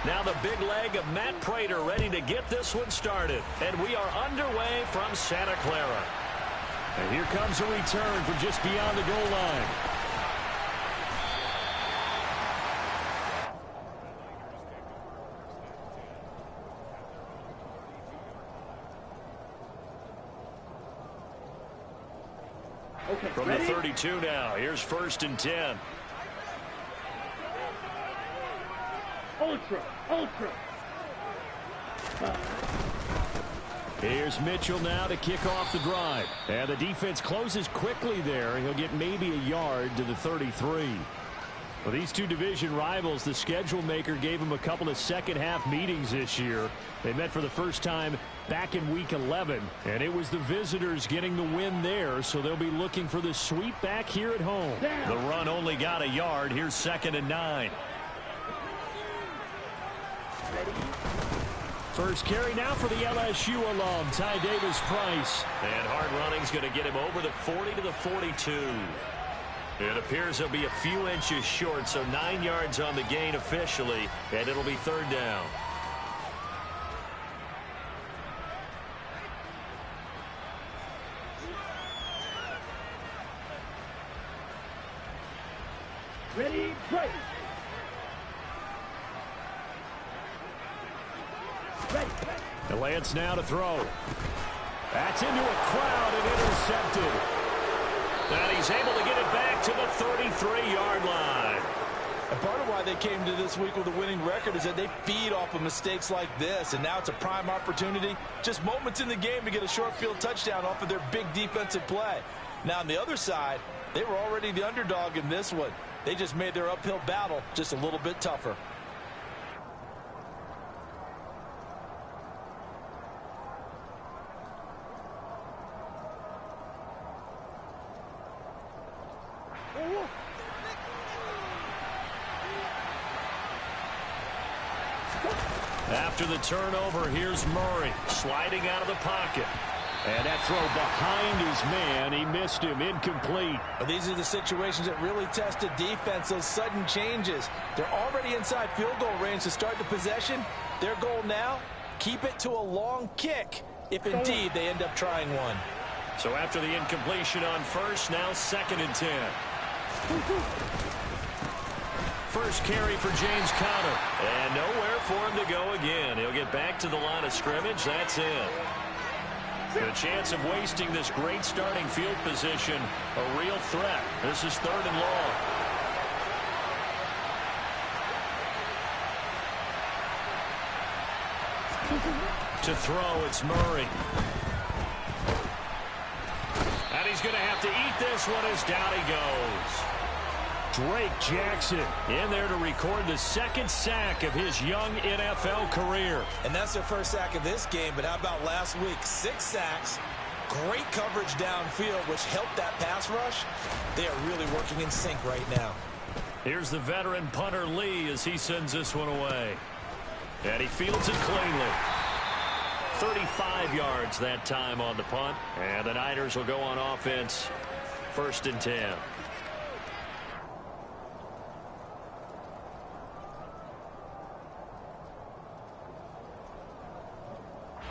Now the big leg of Matt Prater ready to get this one started. And we are underway from Santa Clara. And here comes a return from just beyond the goal line. Okay, from ready? the 32 now. Here's 1st and 10. Ultra. Here's Mitchell now to kick off the drive. And the defense closes quickly there. He'll get maybe a yard to the 33. Well, these two division rivals, the schedule maker gave them a couple of second-half meetings this year. They met for the first time back in Week 11, and it was the visitors getting the win there, so they'll be looking for the sweep back here at home. The run only got a yard. Here's 2nd and 9. First carry now for the LSU alum, Ty Davis-Price. And hard running's going to get him over the 40 to the 42. It appears he'll be a few inches short, so 9 yards on the gain officially, and it'll be 3rd down. Ready, break. Ready. The Lance now to throw. That's into a crowd and intercepted. And he's able to get it back to the 33-yard line. And part of why they came to this week with a winning record is that they feed off of mistakes like this, and now it's a prime opportunity, just moments in the game to get a short field touchdown off of their big defensive play. Now on the other side, they were already the underdog in this one. They just made their uphill battle just a little bit tougher. After the turnover, here's Murray sliding out of the pocket. And that throw behind his man, he missed him, incomplete. But these are the situations that really test a defense, those sudden changes. They're already inside field goal range to start the possession. Their goal now, keep it to a long kick, if indeed they end up trying one. So after the incompletion on first, now 2nd and 10. First carry for James Conner. And nowhere for him to go again. He'll get back to the line of scrimmage. That's it. The chance of wasting this great starting field position, a real threat. This is 3rd and long. To throw, it's Murray. And he's going to have to eat this one as down he goes. Drake Jackson in there to record the 2nd sack of his young NFL career. And that's their first sack of this game, but how about last week? 6 sacks, great coverage downfield, which helped that pass rush. They are really working in sync right now. Here's the veteran punter Lee as he sends this one away. And he fields it cleanly. 35 yards that time on the punt. And the Niners will go on offense. 1st and 10.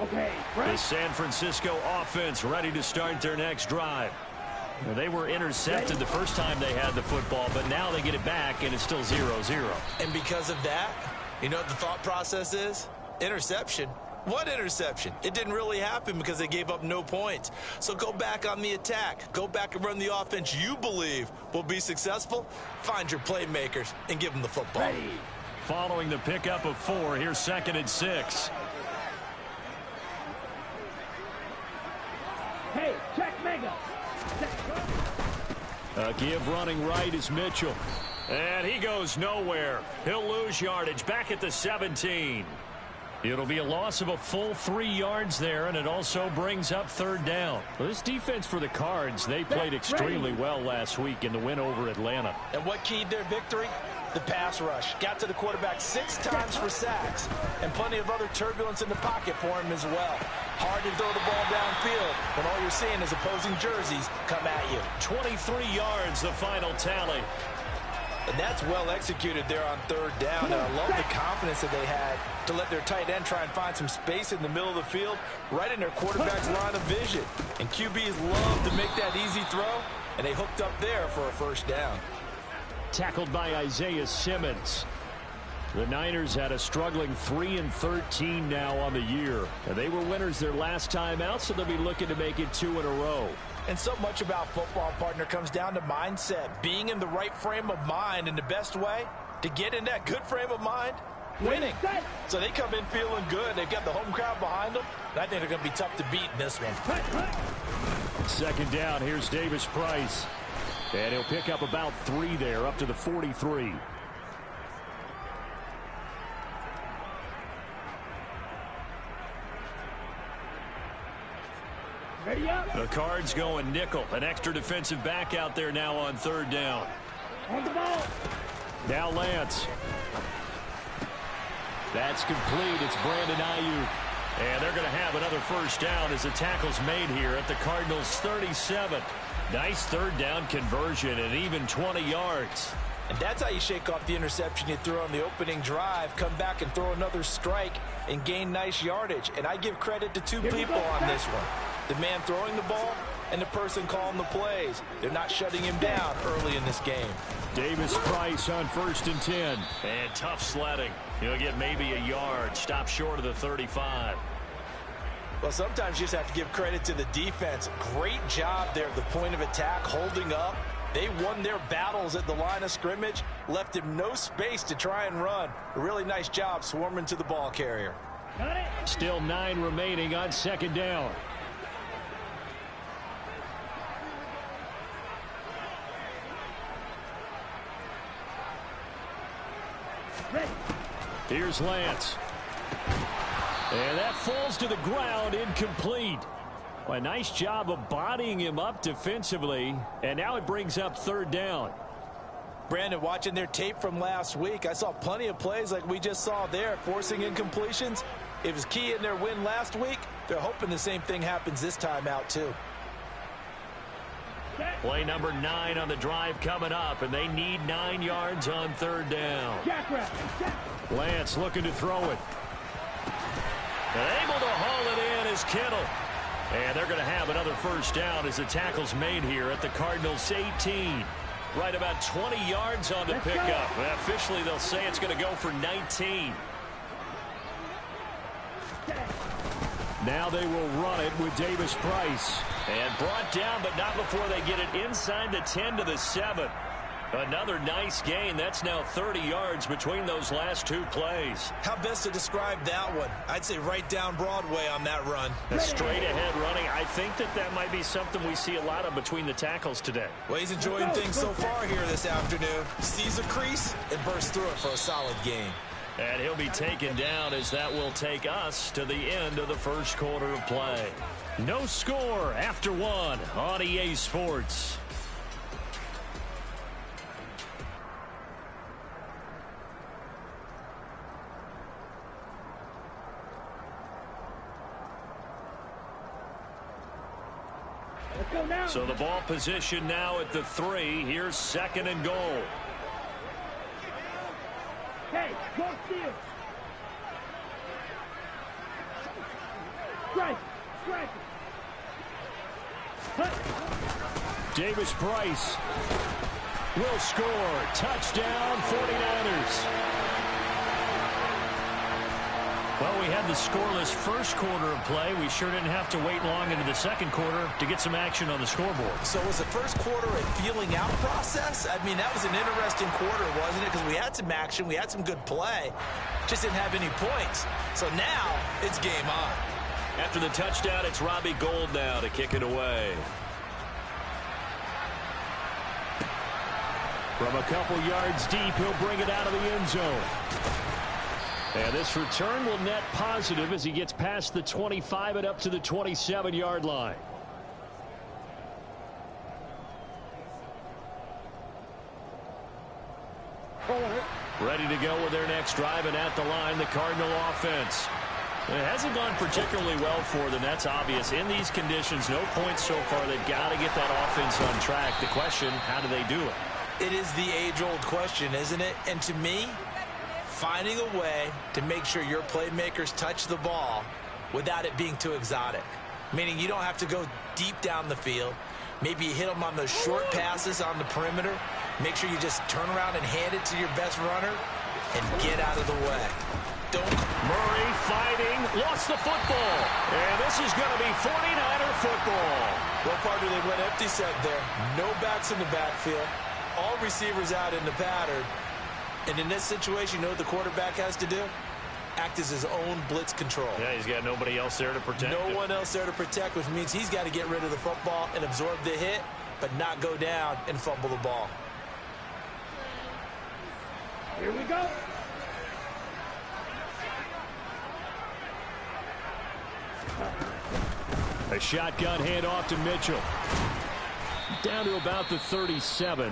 Okay, the San Francisco offense ready to start their next drive. Well, they were intercepted the first time they had the football, but now they get it back, and it's still 0-0. And because of that, you know what the thought process is? Interception. What interception? It didn't really happen because they gave up no points. So go back on the attack. Go back and run the offense you believe will be successful. Find your playmakers and give them the football. ready. Following the pickup of 4, here's 2nd and 6. Hey, check mega. A give running right is Mitchell. And he goes nowhere. He'll lose yardage back at the 17. It'll be a loss of a full 3 yards there, and it also brings up 3rd down. Well, this defense for the Cards, they played extremely well last week in the win over Atlanta. And what keyed their victory? The pass rush. Got to the quarterback 6 times for sacks, and plenty of other turbulence in the pocket for him as well. Hard to throw the ball downfield when all you're seeing is opposing jerseys come at you. 23 yards, the final tally. And that's well executed there on third down. And I love the confidence that they had to let their tight end try and find some space in the middle of the field, right in their quarterback's line of vision. And QBs love to make that easy throw, and they hooked up there for a first down. Tackled by Isaiah Simmons. The Niners had a struggling 3-13 now on the year. And they were winners their last time out, so they'll be looking to make it 2 in a row. And so much about football, partner, comes down to mindset. Being in the right frame of mind, and the best way to get in that good frame of mind, winning. So they come in feeling good. They've got the home crowd behind them, and I think they're going to be tough to beat in this one. Second down, here's Davis Price. And he'll pick up about 3 there, up to the 43. Ready up. The Cards going nickel. An extra defensive back out there now on third down. On the ball. Now Lance. That's complete. It's Brandon Ayuk. And they're going to have another first down as the tackle's made here at the Cardinals' 37. Nice third down conversion and even 20 yards. And that's how you shake off the interception you threw on the opening drive, come back and throw another strike and gain nice yardage. And I give credit to 2 people on this one. The man throwing the ball and the person calling the plays. They're not shutting him down early in this game. Davis Price on 1st and 10. And tough sledding. He'll get maybe a yard. Stop short of the 35. Well, sometimes you just have to give credit to the defense. Great job there at the point of attack, holding up. They won their battles at the line of scrimmage, left him no space to try and run. A really nice job swarming to the ball carrier. Got it. Still 9 remaining on 2nd down. Ready. Here's Lance. And that falls to the ground, incomplete. A nice job of bodying him up defensively. And now it brings up 3rd down. Brandon, watching their tape from last week, I saw plenty of plays like we just saw there, forcing incompletions. It was key in their win last week. They're hoping the same thing happens this time out, too. Play number 9 on the drive coming up, and they need 9 yards on 3rd down. Lance looking to throw it. And able to haul it in is Kittle. And they're going to have another first down as the tackle's made here at the Cardinals' 18. Right about 20 yards on the pickup. And officially, they'll say it's going to go for 19. Now they will run it with Davis Price. And brought down, but not before they get it inside the 10 to the 7. Another nice gain. That's now 30 yards between those last 2 plays. How best to describe that one? I'd say right down Broadway on that run. Straight ahead running. I think that might be something we see a lot of between the tackles today. Well, he's enjoying things so far here this afternoon. Sees a crease and bursts through it for a solid gain. And he'll be taken down as that will take us to the end of the first quarter of play. No score after 1 on EA Sports. So the ball position now at the 3. Here's 2nd and goal. Hey, go steal. Strike. Davis Price will score. Touchdown, 49ers. Well, we had the scoreless first quarter of play. We sure didn't have to wait long into the second quarter to get some action on the scoreboard. So was the first quarter a feeling out process? I mean, that was an interesting quarter, wasn't it? Because we had some action, we had some good play, just didn't have any points. So now it's game on. After the touchdown, it's Robbie Gould now to kick it away. From a couple yards deep, he'll bring it out of the end zone. And this return will net positive as he gets past the 25 and up to the 27-yard line. Ready to go with their next drive, and at the line, the Cardinal offense. It hasn't gone particularly well for them. That's obvious. In these conditions, no points so far. They've got to get that offense on track. The question, how do they do it? It is the age-old question, isn't it? And to me, finding a way to make sure your playmakers touch the ball without it being too exotic. Meaning you don't have to go deep down the field. Maybe you hit them on those short passes on the perimeter. Make sure you just turn around and hand it to your best runner and get out of the way. Murray fighting, lost the football. And this is going to be 49er football. Well, partner, they went empty set there. No backs in the backfield. All receivers out in the pattern. And in this situation, you know what the quarterback has to do? Act as his own blitz control. Yeah, he's got nobody else there to protect him. No one else there to protect, which means he's got to get rid of the football and absorb the hit, but not go down and fumble the ball. Here we go. A shotgun handoff to Mitchell. Down to about the 37.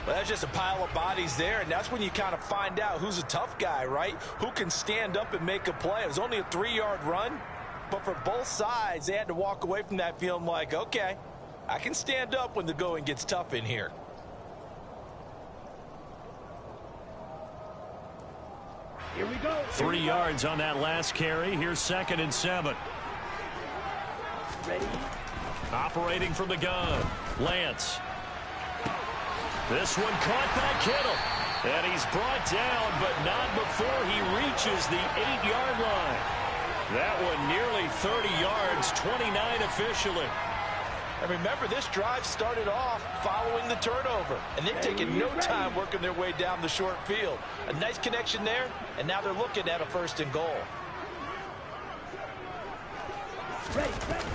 Well, that's just a pile of bodies there, and that's when you kind of find out who's a tough guy, right? Who can stand up and make a play. It was only a 3-yard run, but for both sides, they had to walk away from that feeling like, okay, I can stand up when the going gets tough in here. Here we go. 3 yards on that last carry. Here's 2nd and 7. Ready? Operating from the gun. Lance. This one caught by Kittle. And he's brought down, but not before he reaches the 8-yard line. That one nearly 30 yards, 29 officially. And remember, this drive started off following the turnover. And they've taken no time working their way down the short field. A nice connection there, and now they're looking at a 1st and goal. Ready, ready.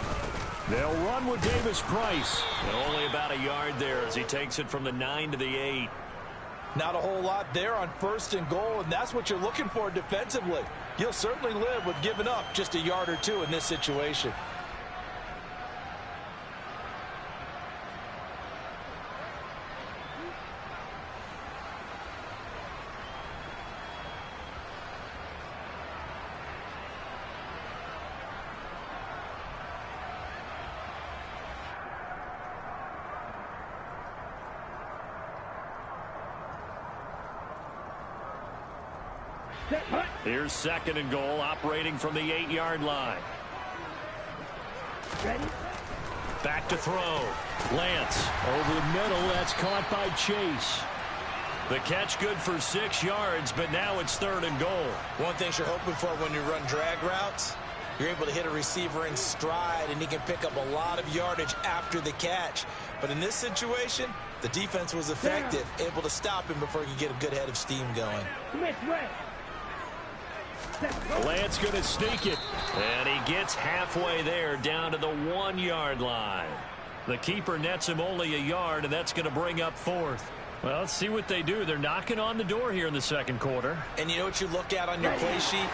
They'll run with Davis Price. And only about a yard there as he takes it from the 9 to the 8. Not a whole lot there on 1st and goal, and that's what you're looking for defensively. You'll certainly live with giving up just a yard or two in this situation. Here's 2nd and goal, operating from the 8-yard line. Ready? Back to throw. Lance over the middle. That's caught by Chase. The catch good for 6 yards, but now it's 3rd and goal. One thing you're hoping for when you run drag routes, you're able to hit a receiver in stride, and he can pick up a lot of yardage after the catch. But in this situation, the defense was effective, able to stop him before he could get a good head of steam going. Smith, red. Lance going to sneak it. And he gets halfway there down to the 1-yard line. The keeper nets him only a yard, and that's going to bring up 4th. Well, let's see what they do. They're knocking on the door here in the 2nd quarter. And you know what you look at on your play sheet?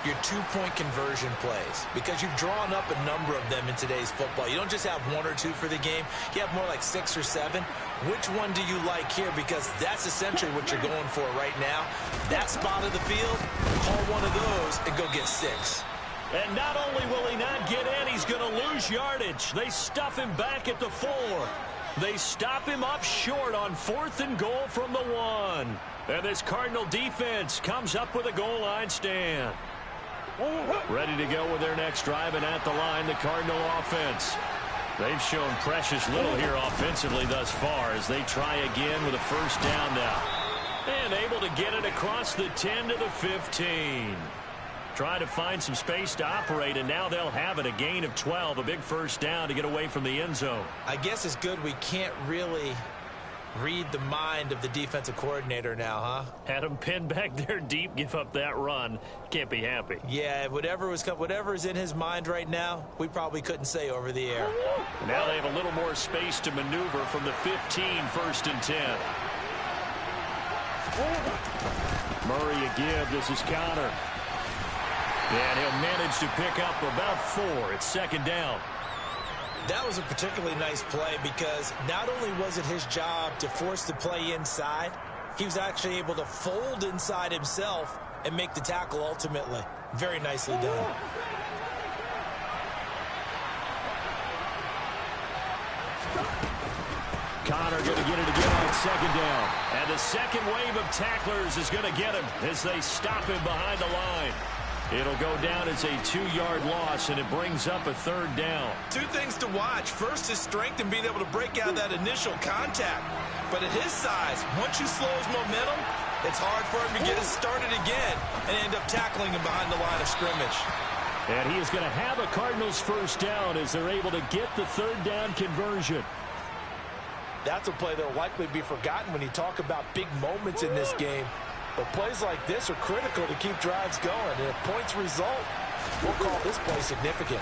Your 2-point conversion plays, because you've drawn up a number of them in today's football. You don't just have 1 or 2 for the game. You have more like 6 or 7. Which one do you like here? Because that's essentially what you're going for right now. That spot of the field, call one of those and go get 6. And not only will he not get in, he's going to lose yardage. They stuff him back at the 4. They stop him up short on 4th and goal from the 1. And this Cardinal defense comes up with a goal line stand. Ready to go with their next drive, and at the line, the Cardinal offense. They've shown precious little here offensively thus far as they try again with a 1st down now. And able to get it across the 10 to the 15. Trying to find some space to operate, and now they'll have it. A gain of 12, a big 1st down to get away from the end zone. I guess it's good we can't really read the mind of the defensive coordinator now, huh? Had him pinned back there deep, give up that run. Can't be happy. Yeah, whatever is in his mind right now, we probably couldn't say over the air. Now they have a little more space to maneuver from the 15, 1st and 10. Murray again, this is Connor. And he'll manage to pick up about 4. It's 2nd down. That was a particularly nice play because not only was it his job to force the play inside, he was actually able to fold inside himself and make the tackle ultimately. Very nicely done. Connor going to get it again on on second down. And the second wave of tacklers is going to get him as they stop him behind the line. It'll go down as a 2-yard loss, and it brings up a third down. Two things to watch. First, his strength and being able to break out of that initial contact. But at his size, once you slow his momentum, it's hard for him to get it started again and end up tackling him behind the line of scrimmage. And he is going to have a Cardinals first down as they're able to get the third down conversion. That's a play that will likely be forgotten when you talk about big moments in this game. But plays like this are critical to keep drives going. And if points result, we'll call this play significant.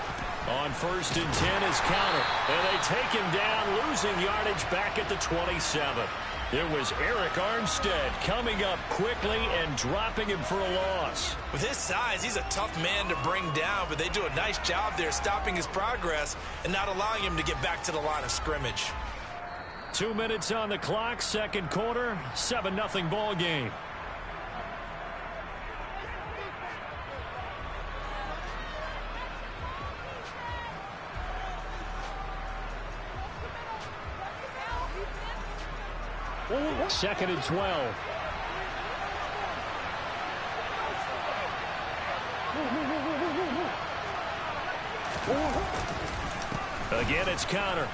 On 1st and 10 is Counter. And they take him down, losing yardage back at the 27. It was Eric Armstead coming up quickly and dropping him for a loss. With his size, he's a tough man to bring down, but they do a nice job there stopping his progress and not allowing him to get back to the line of scrimmage. 2 minutes on the clock, second quarter, 7-0 ball game. Second and 12. Again, it's Counter.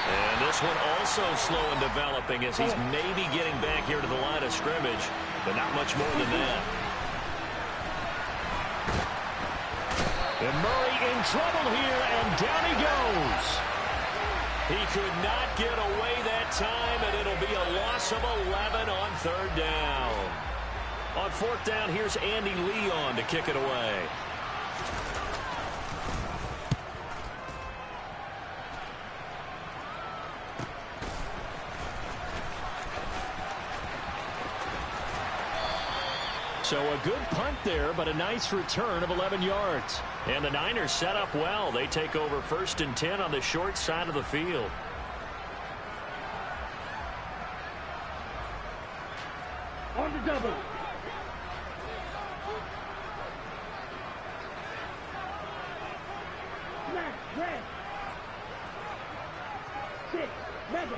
And this one also slow in developing as he's maybe getting back here to the line of scrimmage, but not much more than that. And Murray in trouble here, and down he goes. He could not get away that time, and it'll be a loss of 11 on third down. On fourth down, here's Andy Leon to kick it away. So a good punt there, but a nice return of 11 yards. And the Niners set up well. They take over 1st and 10 on the short side of the field. On the double. Left, red. 6, rebel.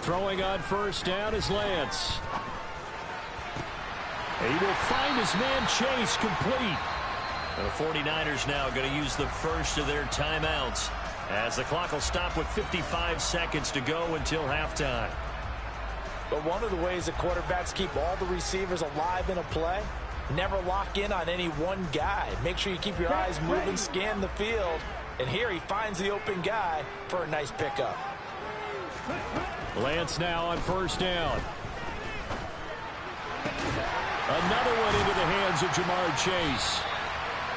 Throwing on first down is Lance. He will find his man Chase complete. The 49ers now going to use the first of their timeouts as the clock will stop with 55 seconds to go until halftime. But one of the ways that quarterbacks keep all the receivers alive in a play, never lock in on any one guy. Make sure you keep your eyes moving, scan the field. And here he finds the open guy for a nice pickup. Lance now on first down. Another one into the hands of Jamar Chase.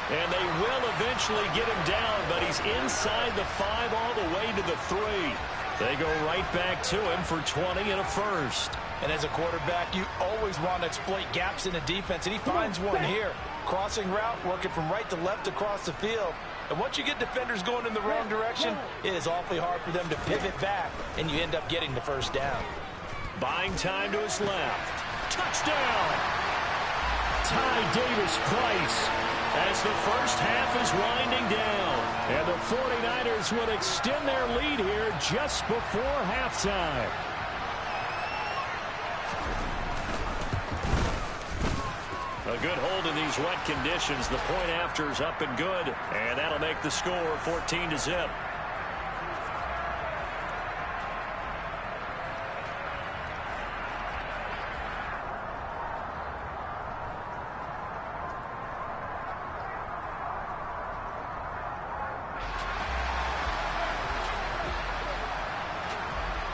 And they will eventually get him down, but he's inside the 5 all the way to the 3. They go right back to him for 20 and a first. And as a quarterback, you always want to exploit gaps in the defense, and he finds one here. Crossing route, working from right to left across the field. And once you get defenders going in the wrong direction, it is awfully hard for them to pivot back, and you end up getting the first down. Buying time to his left. Touchdown! Ty Davis-Price. As the first half is winding down. And the 49ers would extend their lead here just before halftime. A good hold in these wet conditions. The point after is up and good. And that'll make the score 14-0.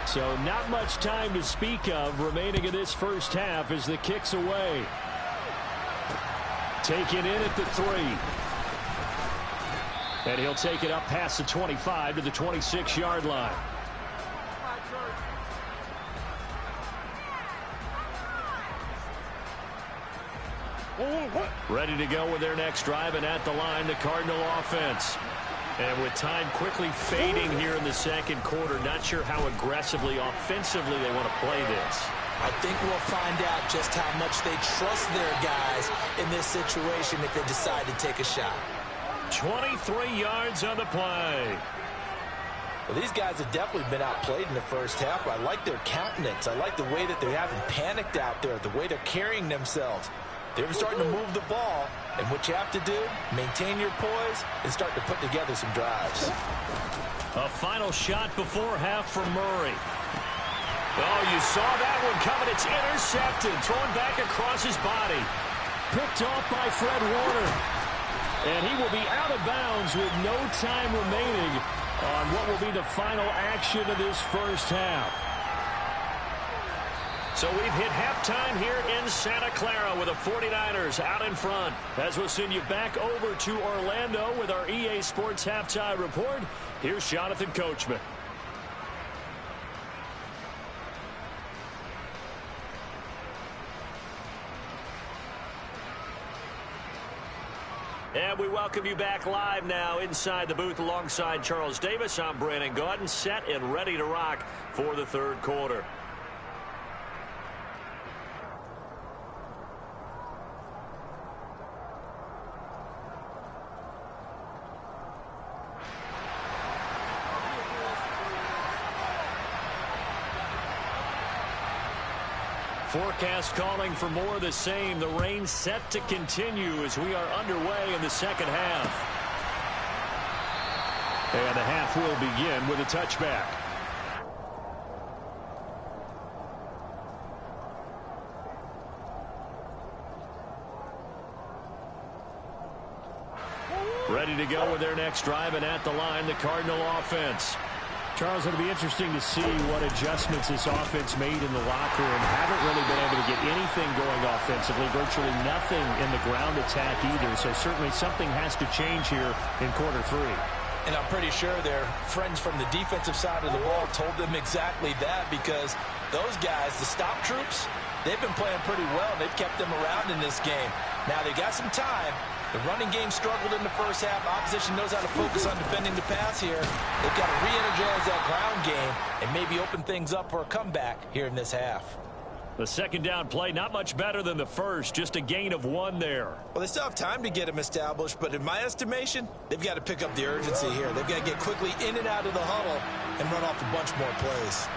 So not much time to speak of remaining in this first half as the kick's away. Taken in at the 3. And he'll take it up past the 25 to the 26-yard line. Ready to go with their next drive, and at the line, the Cardinal offense. And with time quickly fading here in the second quarter, not sure how aggressively, offensively they want to play this. I think we'll find out just how much they trust their guys in this situation if they decide to take a shot. 23 yards on the play. Well, these guys have definitely been outplayed in the first half, but I like their countenance. I like the way that they haven't panicked out there, the way they're carrying themselves. They're starting to move the ball, and what you have to do, maintain your poise and start to put together some drives. A final shot before half from Murray. Oh, you saw that one coming. It's intercepted, thrown back across his body. Picked off by Fred Warner. And he will be out of bounds with no time remaining on what will be the final action of this first half. So we've hit halftime here in Santa Clara with the 49ers out in front. As we'll send you back over to Orlando with our EA Sports Halftime Report, here's Jonathan Coachman. And we welcome you back live now inside the booth alongside Charles Davis. I'm Brandon Gaudin, set and ready to rock for the third quarter. Forecast calling for more of the same. The rain set to continue as we are underway in the second half. And the half will begin with a touchback. Ready to go with their next drive, and at the line, the Cardinal offense. Charles, it'll be interesting to see what adjustments this offense made in the locker room. Haven't really been able to get anything going offensively, virtually nothing in the ground attack either. So certainly something has to change here in quarter three. And I'm pretty sure their friends from the defensive side of the ball told them exactly that, because those guys, the stop troops, they've been playing pretty well. They've kept them around in this game. Now they got some time. The running game struggled in the first half. Opposition knows how to focus on defending the pass here. They've got to re-energize that ground game and maybe open things up for a comeback here in this half. The second down play, not much better than the first, just a gain of 1 there. Well, they still have time to get them established, but in my estimation, they've got to pick up the urgency here. They've got to get quickly in and out of the huddle and run off a bunch more plays.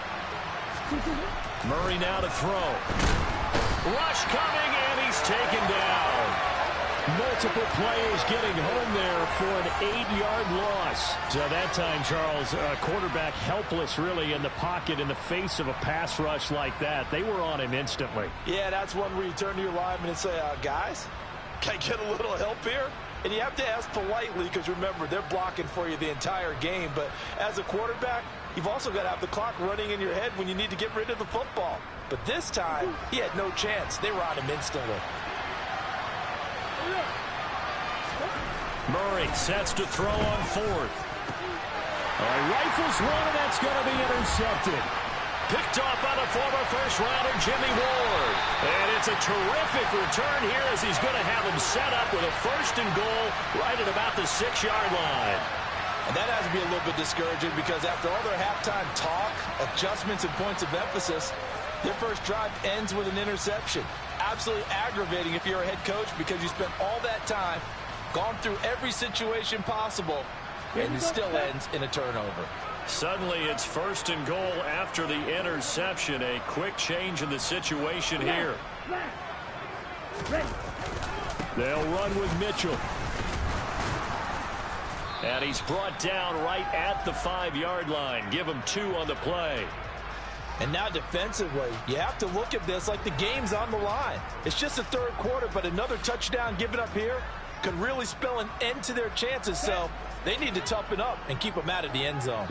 Murray now to throw. Rush coming, and he's taken down. Multiple players getting home there for an 8-yard loss. So that time, Charles, quarterback helpless really in the pocket in the face of a pass rush like that. They were on him instantly. Yeah, that's one where you turn to your lineman and say, guys, can I get a little help here? And you have to ask politely, because remember, they're blocking for you the entire game. But as a quarterback, you've also got to have the clock running in your head when you need to get rid of the football. But this time, he had no chance. They were on him instantly. Murray sets to throw on fourth. Rifles one, and that's going to be intercepted. Picked off by the former first-rounder Jimmy Ward. And it's a terrific return here as he's going to have him set up with a first and goal right at about the 6-yard line. And that has to be a little bit discouraging, because after all their halftime talk, adjustments, and points of emphasis, their first drive ends with an interception. Absolutely aggravating if you're a head coach, because you spent all that time, gone through every situation possible, and it still ends in a turnover. Suddenly it's first and goal after the interception. A quick change in the situation here. They'll run with Mitchell. And he's brought down right at the 5-yard line. Give him 2 on the play. And now defensively, you have to look at this like the game's on the line. It's just the third quarter, but another touchdown given up here could really spell an end to their chances. So they need to toughen up and keep them out of the end zone.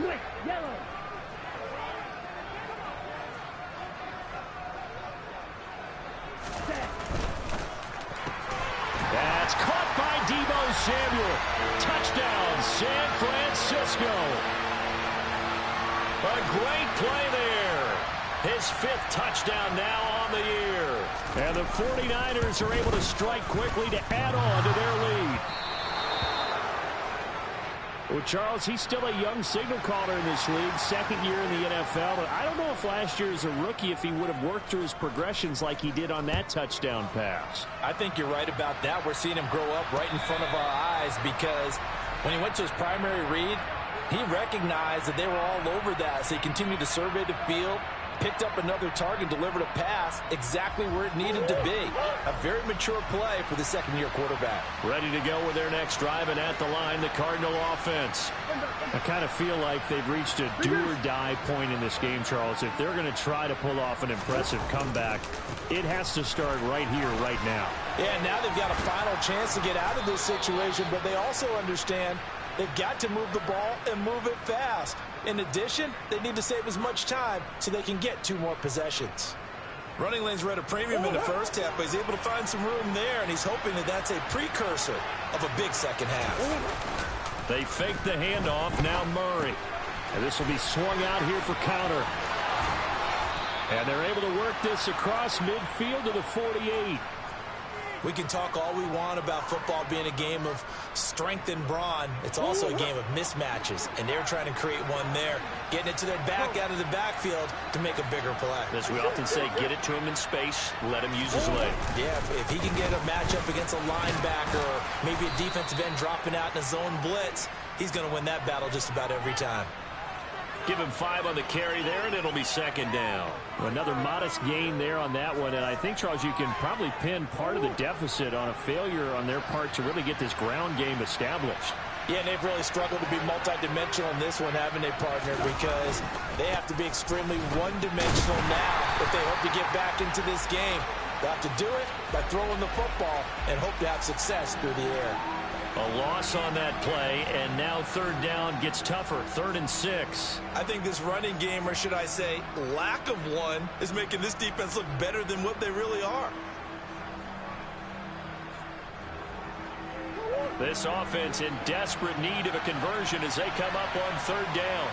That's caught by Deebo Samuel. Touchdown, San Francisco. A great play there. His 5th touchdown now on the year. And the 49ers are able to strike quickly to add on to their lead. Well, Charles, he's still a young signal caller in this league, 2nd year in the NFL. But I don't know if last year as a rookie, if he would have worked through his progressions like he did on that touchdown pass. I think you're right about that. We're seeing him grow up right in front of our eyes, because when he went to his primary read, He recognized that they were all over that, so he continued to survey the field, picked up another target, delivered a pass exactly where it needed to be. A very mature play for the second-year quarterback. Ready to go with their next drive, and at the line, the Cardinal offense. I kind of feel like they've reached a do-or-die point in this game, Charles. If they're going to try to pull off an impressive comeback, it has to start right here, right now. Yeah, now they've got a final chance to get out of this situation, but they also understand they've got to move the ball and move it fast. In addition, they need to save as much time so they can get 2 more possessions. Running lanes were at a premium in the first half, but he's able to find some room there, and he's hoping that that's a precursor of a big second half. They fake the handoff. Now Murray. And this will be swung out here for counter. And they're able to work this across midfield to the 48. We can talk all we want about football being a game of strength and brawn. It's also a game of mismatches, and they're trying to create one there, getting it to their back out of the backfield to make a bigger play. As we often say, get it to him in space, let him use his leg. Yeah, if he can get a matchup against a linebacker or maybe a defensive end dropping out in a zone blitz, he's going to win that battle just about every time. Give him 5 on the carry there, and it'll be second down. Another modest gain there on that one, and I think, Charles, you can probably pin part of the deficit on a failure on their part to really get this ground game established. Yeah, and they've really struggled to be multidimensional in this one, haven't they, partner? Because they have to be extremely one-dimensional now if they hope to get back into this game. They'll have to do it by throwing the football and hope to have success through the air. A loss on that play, and now third down gets tougher. 3rd and 6. I think this running game, or should I say lack of one, is making this defense look better than what they really are. This offense in desperate need of a conversion as they come up on 3rd down.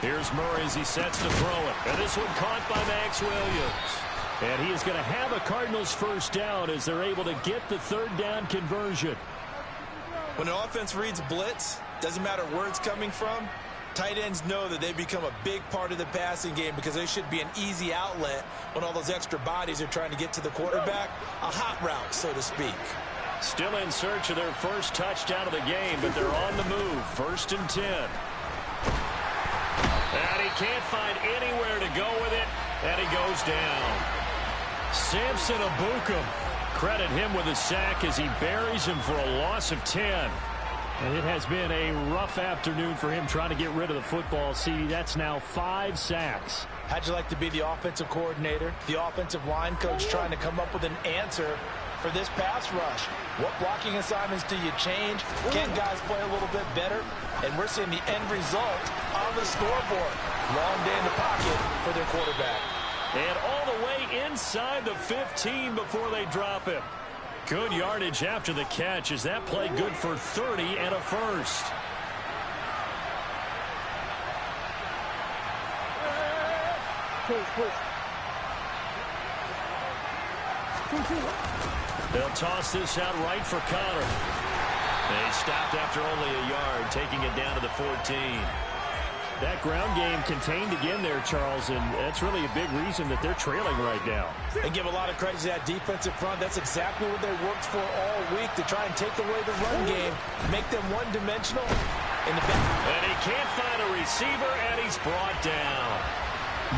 Here's Murray as he sets to throw it. And this one caught by Max Williams. And he is going to have a Cardinals first down as they're able to get the 3rd down conversion. When an offense reads blitz, doesn't matter where it's coming from, tight ends know that they become a big part of the passing game because they should be an easy outlet when all those extra bodies are trying to get to the quarterback. A hot route, so to speak. Still in search of their first touchdown of the game, but they're on the move. 1st and 10. And he can't find anywhere to go with it, and he goes down. Samson Ebukam, credit him with a sack as he buries him for a loss of 10. And it has been a rough afternoon for him trying to get rid of the football. See, that's now 5 sacks. How'd you like to be the offensive coordinator, the offensive line coach trying to come up with an answer for this pass rush? What blocking assignments do you change? Can guys play a little bit better? And we're seeing the end result on the scoreboard. Long day in the pocket for their quarterback. And all the way inside the 15 before they drop him. Good yardage after the catch. Is that play good for 30 and a first? They'll toss this out right for Connor. They stopped after only a yard, taking it down to the 14. That ground game contained again there, Charles, and that's really a big reason that they're trailing right now. And give a lot of credit to that defensive front. That's exactly what they worked for all week, to try and take away the run game, make them one-dimensional in the back. And he can't find a receiver, and he's brought down.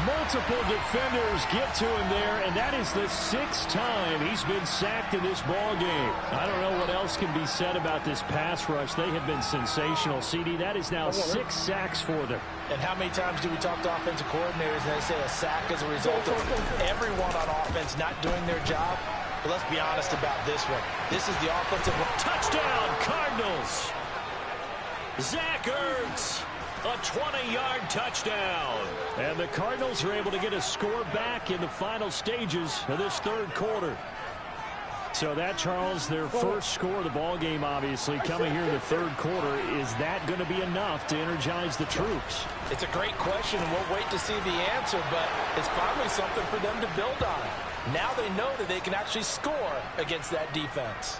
Multiple defenders get to him there, and that is the 6th time he's been sacked in this ball game. I don't know what else can be said about this pass rush. They have been sensational. CD, that is now 6 sacks for them. And how many times do we talk to offensive coordinators and they say a sack as a result of everyone on offense not doing their job? But let's be honest about this one. This is the offensive touchdown, Cardinals. Zach Ertz. A 20-yard touchdown. And the Cardinals are able to get a score back in the final stages of this 3rd quarter. So that, Charles, their first score of the ball game, obviously, coming here in the 3rd quarter. Is that going to be enough to energize the troops? It's a great question, and we'll wait to see the answer, but it's finally something for them to build on. Now they know that they can actually score against that defense.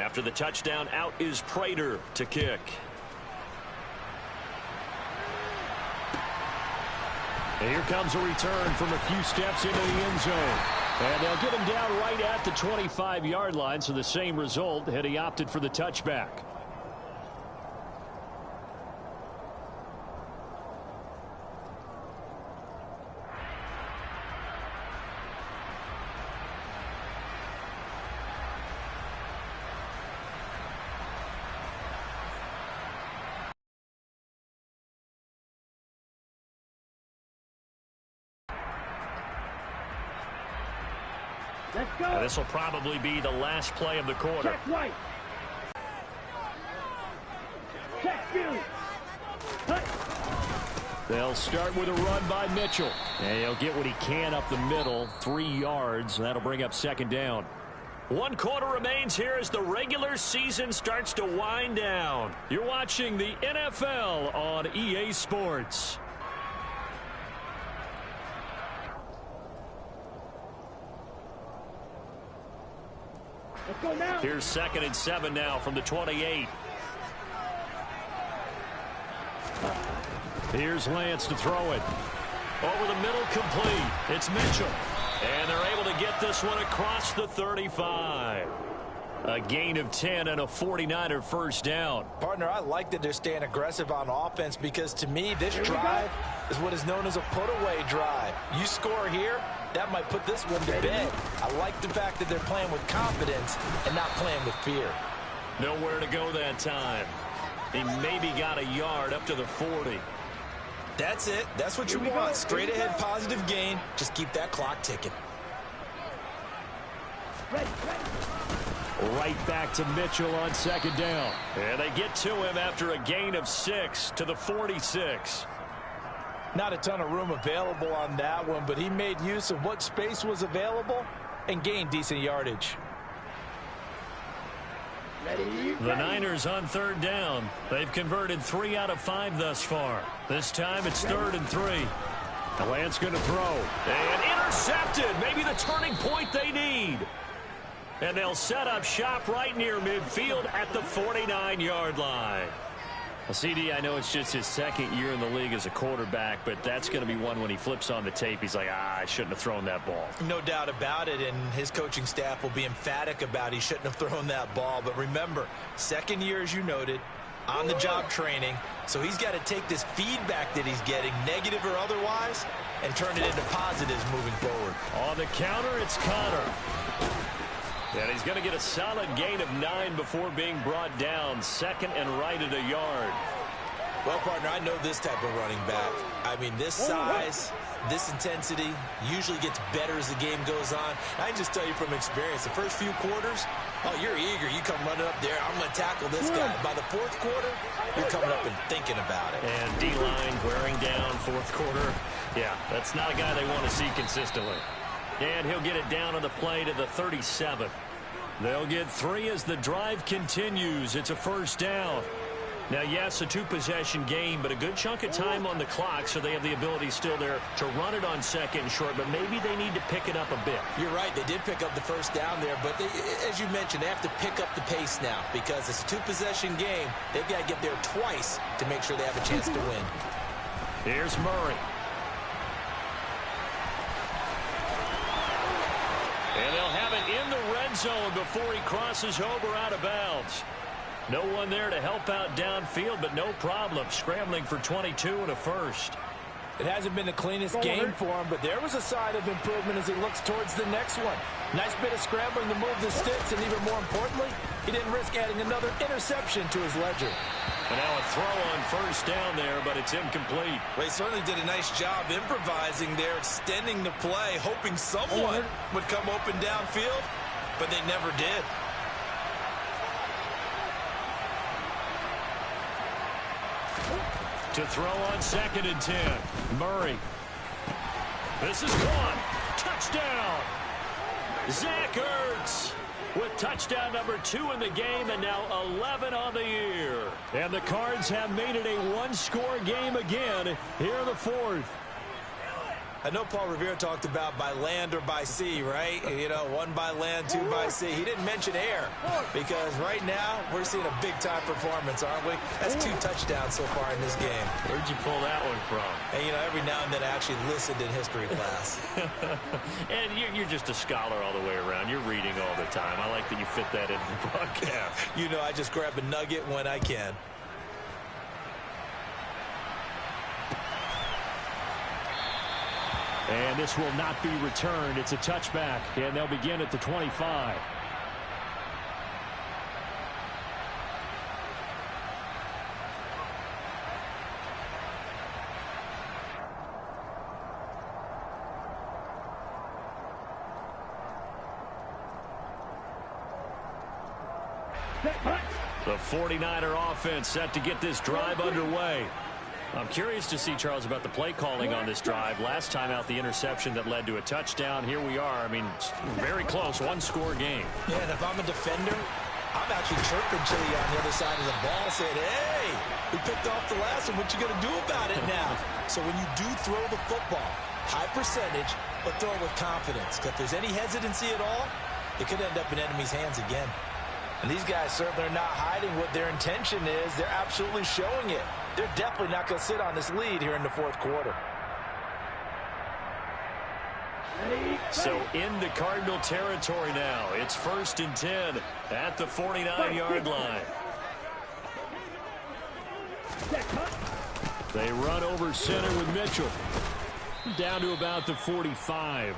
After the touchdown, out is Prater to kick. And here comes a return from a few steps into the end zone. And they'll get him down right at the 25-yard line, so the same result had he opted for the touchback. Let's go. And this will probably be the last play of the quarter. Check right. Check you. They'll start with a run by Mitchell. And he'll get what he can up the middle, 3 yards. That'll bring up second down. 1 quarter remains here as the regular season starts to wind down. You're watching the NFL on EA Sports. Let's go now. Here's 2nd and 7 now from the 28. Here's Lance to throw it. Over the middle, complete. It's Mitchell. And they're able to get this one across the 35. A gain of 10 and a 49er first down. Partner, I like that they're staying aggressive on offense because to me, this drive is what is known as a put-away drive. You score here, that might put this one to bed. I like the fact that they're playing with confidence and not playing with fear. Nowhere to go that time. He maybe got a yard up to the 40. That's it. That's what you want. Straight ahead positive gain. Just keep that clock ticking. Right back to Mitchell on second down. And they get to him after a gain of 6 to the 46. Not a ton of room available on that one, but he made use of what space was available and gained decent yardage. The Niners on 3rd down. They've converted 3 out of 5 thus far. This time it's 3rd and 3. And Lance going to throw. And intercepted. Maybe the turning point they need. And they'll set up shop right near midfield at the 49-yard line. Well, CD, I know it's just his 2nd year in the league as a quarterback, but that's going to be one when he flips on the tape. He's like, I shouldn't have thrown that ball. No doubt about it, and his coaching staff will be emphatic about he shouldn't have thrown that ball. But remember, 2nd year, as you noted, on-the-job training. So he's got to take this feedback that he's getting, negative or otherwise, and turn it into positives moving forward. On the counter, it's Connor. And he's going to get a solid gain of 9 before being brought down. 2nd and right at a yard. Well, partner, I know this type of running back. I mean, this size, this intensity usually gets better as the game goes on. I can just tell you from experience, the first few quarters, oh, you're eager. You come running up there. I'm going to tackle this guy. By the 4th quarter, you're coming up and thinking about it. And D-line wearing down 4th quarter. Yeah, that's not a guy they want to see consistently. And he'll get it down on the play to the 37. They'll get 3 as the drive continues. It's a first down. Now, yes, a 2-possession game, but a good chunk of time on the clock, so they have the ability still there to run it on 2nd and short, but maybe they need to pick it up a bit. You're right. They did pick up the first down there, but as you mentioned, they have to pick up the pace now because it's a 2-possession game. They've got to get there twice to make sure they have a chance to win. Here's Murray. And they'll have it in the red zone before he crosses over out of bounds. No one there to help out downfield, but no problem. Scrambling for 22 and a first. It hasn't been the cleanest game for him, but there was a sign of improvement as he looks towards the next one. Nice bit of scrambling to move the sticks, and even more importantly, he didn't risk adding another interception to his ledger. And now a throw on first down there, but it's incomplete. Well, he certainly did a nice job improvising there, extending the play, hoping someone would come open downfield, but they never did. To throw on 2nd and 10. Murray. This is one. Touchdown. Zach Ertz with touchdown number 2 in the game and now 11 on the year. And the Cards have made it a one-score game again here in the 4th. I know Paul Revere talked about by land or by sea, right? You know, 1 by land, 2 by sea. He didn't mention air because right now we're seeing a big-time performance, aren't we? That's 2 touchdowns so far in this game. Where'd you pull that one from? And, you know, every now and then I actually listened in history class. And you're just a scholar all the way around. You're reading all the time. I like that you fit that into the broadcast. You know, I just grab a nugget when I can. And this will not be returned. It's a touchback, and they'll begin at the 25. The 49er offense set to get this drive underway. I'm curious to see, Charles, about the play calling on this drive. Last time out, the interception that led to a touchdown. Here we are. I mean, very close, 1-score game. Yeah, and if I'm a defender, I'm actually chirping Chili on the other side of the ball saying, hey, we picked off the last one. What you going to do about it now? So when you do throw the football, high percentage, but throw it with confidence. Because if there's any hesitancy at all, it could end up in enemy's hands again. And these guys certainly are not hiding what their intention is. They're absolutely showing it. They're definitely not going to sit on this lead here in the 4th quarter. So into Cardinal territory now. It's 1st and 10 at the 49-yard line. They run over center with Mitchell. Down to about the 45.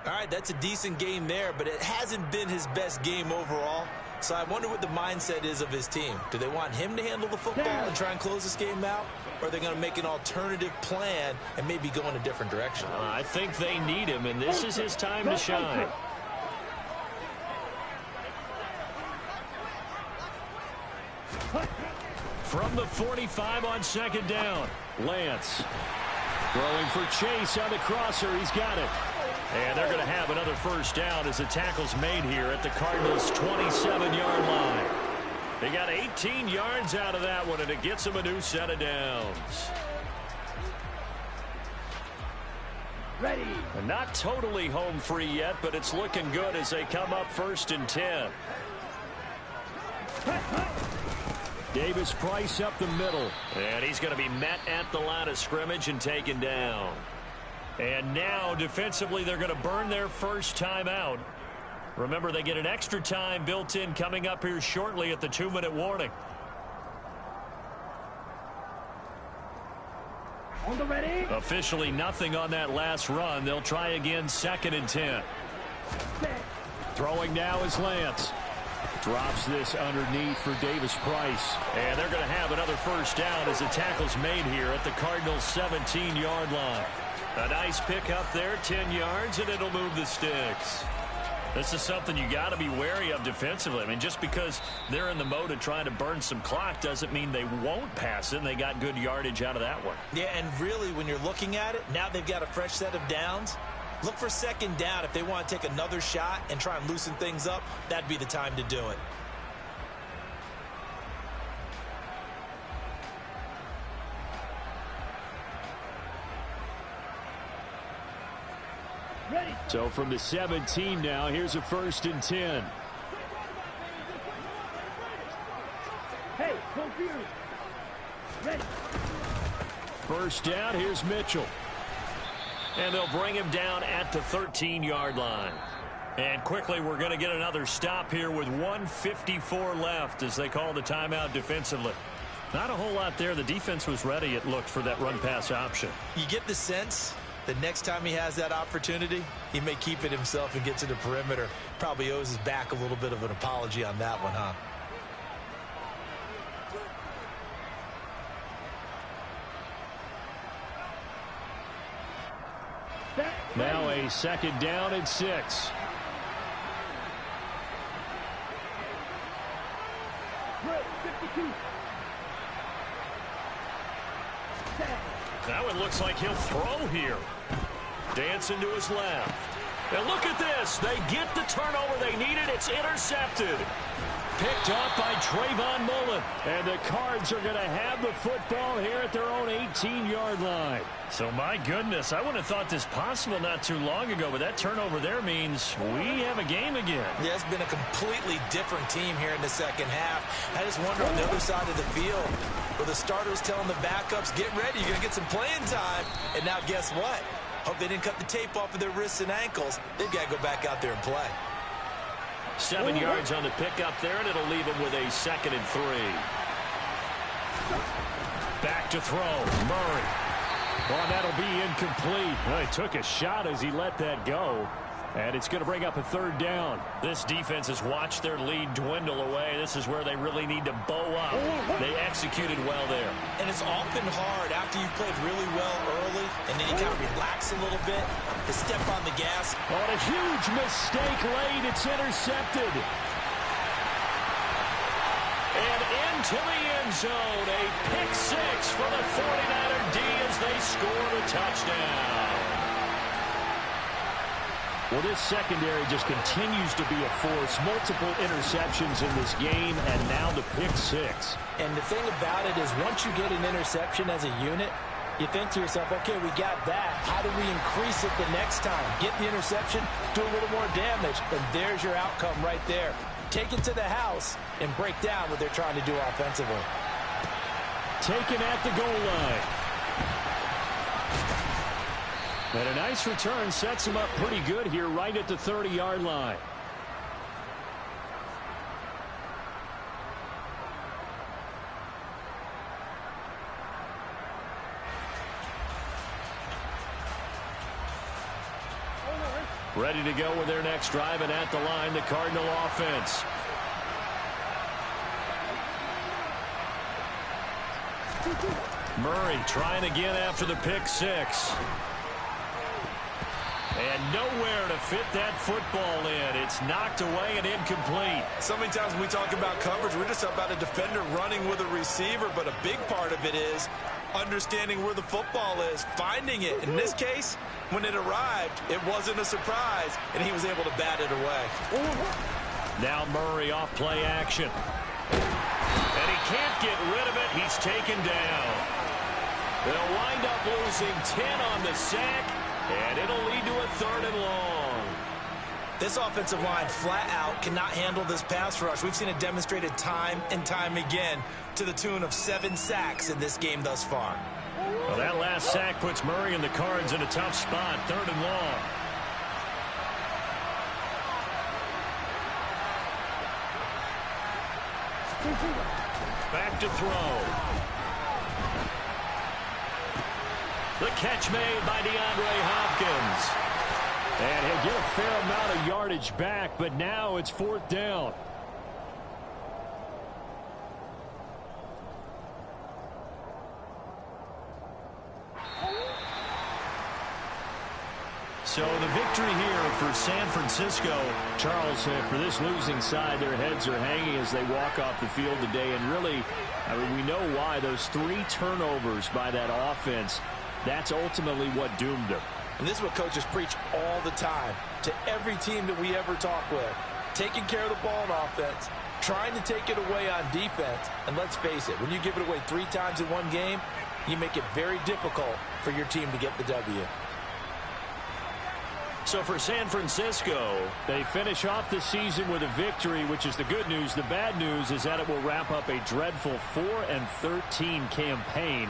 All right, that's a decent game there, but it hasn't been his best game overall. So I wonder what the mindset is of his team. Do they want him to handle the football and try and close this game out? Or are they going to make an alternative plan and maybe go in a different direction? I think they need him, and this is his time to shine. From the 45 on 2nd down, Lance throwing for Chase on the crosser. He's got it. And they're going to have another 1st down as the tackle's made here at the Cardinals' 27-yard line. They got 18 yards out of that one, and it gets them a new set of downs. Ready. And not totally home free yet, but it's looking good as they come up 1st and 10. Davis Price up the middle. And he's going to be met at the line of scrimmage and taken down. And now, defensively, they're going to burn their first time out. Remember, they get an extra time built in coming up here shortly at the 2-minute warning. On the ready. Officially nothing on that last run. They'll try again 2nd and 10. Throwing now is Lance. Drops this underneath for Davis Price. And they're going to have another 1st down as the tackle's made here at the Cardinals' 17-yard line. A nice pick up there, 10 yards, and it'll move the sticks. This is something you got to be wary of defensively. I mean, just because they're in the mode of trying to burn some clock doesn't mean they won't pass it, and they got good yardage out of that one. Yeah, and really, when you're looking at it, now they've got a fresh set of downs. Look for 2nd down. If they want to take another shot and try and loosen things up, that'd be the time to do it. Ready. So from the 17 now, here's a 1st and 10. Hey, confused. Ready. 1st down, here's Mitchell. And they'll bring him down at the 13-yard line. And quickly, we're going to get another stop here with 1:54 left as they call the timeout defensively. Not a whole lot there. The defense was ready, it looked, for that run-pass option. You get the sense that next time he has that opportunity, he may keep it himself and get to the perimeter. Probably owes his back a little bit of an apology on that one, huh? Now a 2nd down and 6. That one looks like he'll throw here. Dancing to his left. And look at this. They get the turnover they needed. It's intercepted. picked off by Trayvon Mullen. And the Cards are going to have the football here at their own 18-yard line. So, my goodness, I wouldn't have thought this possible not too long ago, but that turnover there means we have a game again. Yeah, it's been a completely different team here in the second half. I just wonder on the other side of the field, where the starters telling the backups, get ready, you're going to get some playing time. And now guess what? Hope they didn't cut the tape off of their wrists and ankles. They've got to go back out there and play. 7 yards on the pickup there, and it'll leave him with a 2nd and 3. Back to throw. Murray. Well, that'll be incomplete. Well, he took a shot as he let that go. And it's going to bring up a 3rd down. This defense has watched their lead dwindle away. This is where they really need to bow up. They executed well there. And it's often hard after you've played really well early, and then you kind of relax a little bit, to step on the gas. Oh, a huge mistake late. It's intercepted. And into the end zone. A pick 6 for the 49er D as they score the touchdown. Well, this secondary just continues to be a force. Multiple interceptions in this game, and now the pick 6. And the thing about it is once you get an interception as a unit, you think to yourself, okay, we got that. How do we increase it the next time? Get the interception, do a little more damage, and there's your outcome right there. Take it to the house and break down what they're trying to do offensively. Taken at the goal line. And a nice return sets him up pretty good here right at the 30-yard line. Ready to go with their next drive, and at the line, the Cardinal offense. Murray trying again after the pick 6. And nowhere to fit that football in. It's knocked away and incomplete. So many times when we talk about coverage, we're just about a defender running with a receiver, but a big part of it is understanding where the football is, finding it. In this case, when it arrived, it wasn't a surprise, and he was able to bat it away. Now Murray off play action. And he can't get rid of it. He's taken down. They'll wind up losing 10 on the sack, and it'll lead to a 3rd and long. This offensive line flat out cannot handle this pass rush. We've seen it demonstrated time and time again to the tune of 7 sacks in this game thus far. Well, that last sack puts Murray and the Cards in a tough spot. 3rd and long. Back to throw. The catch made by DeAndre Hopkins. And he'll get a fair amount of yardage back, but now it's 4th down. So the victory here for San Francisco. Charles, for this losing side, their heads are hanging as they walk off the field today. And really, I mean, we know why. Those 3 turnovers by that offense, that's ultimately what doomed them. And this is what coaches preach all the time to every team that we ever talk with. Taking care of the ball on offense, trying to take it away on defense. And let's face it, when you give it away 3 times in one game, you make it very difficult for your team to get the W. So for San Francisco, they finish off the season with a victory, which is the good news. The bad news is that it will wrap up a dreadful 4-13 campaign